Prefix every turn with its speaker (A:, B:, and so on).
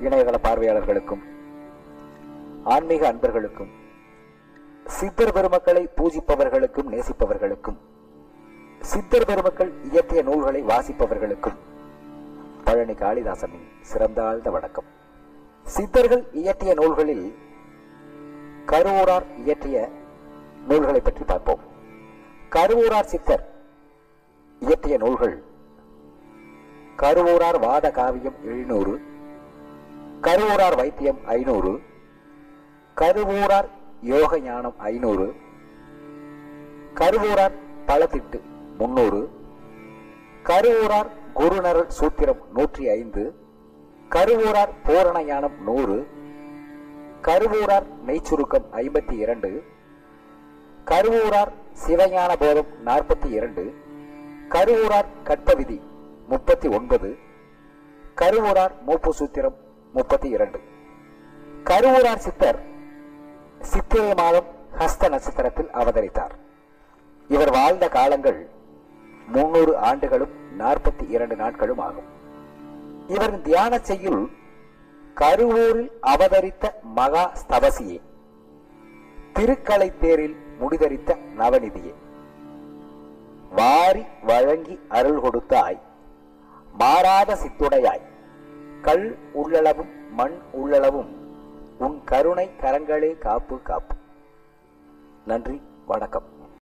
A: இணையதள பார்வையாளர்களுக்கும் ஆன்மீக அன்பர்களுக்கும் சித்தர் பெருமக்களை பூஜிப்பவர்களுக்கும் நேசிப்பவர்களுக்கும் சித்தர் பெருமக்கள் இயற்றிய நூல்களை வாசிப்பவர்களுக்கும் பழனி காளிதாசனின் சிறந்தாழ்ந்த வணக்கம். சித்தர்கள் இயற்றிய நூல்களில் கருவூரார் இயற்றிய நூல்களை பற்றி பார்ப்போம். கருவூரார் சித்தர் இயற்றிய நூல்கள் கருவூரார் வாத காவியம் 700, கருவூரார் வைத்தியம் 500, கருவூரார் யோக ஞானம் 500, கருவூரார் பலத்திட்டு 300, கருவூரார் குருநரல் சூத்திரம் 105, கருவூரார் பூரண ஞானம் 100, கருவூரார் மெய்ச்சுருக்கம் 52, கருவூரார் சிவஞான போதம் 42, கருவூரார் கற்பவிதி 39, கருவூரார் மூப்பு சூத்திரம் 32. கருவூரார் சித்தர் சித்திரை மாதம் ஹஸ்த நட்சத்திரத்தில் அவதரித்தார். இவர் வாழ்ந்த காலங்கள் 300 ஆண்டுகளும் 42 நாட்களும் ஆகும். இவரின் தியான செய்யுள் கருவூரில் அவதரித்த மகா ஸ்தவசியே, திருக்கலை தேரில் முடிதரித்த நவநிதியே, வாரி வழங்கி அருள் கொடுத்தாய், மாறாத சித்துடையாய், கல் உள்ளளவும் மண் உள்ளளவும் உன் கருணை கரங்களே காப்பு காப்பு. நன்றி, வணக்கம்.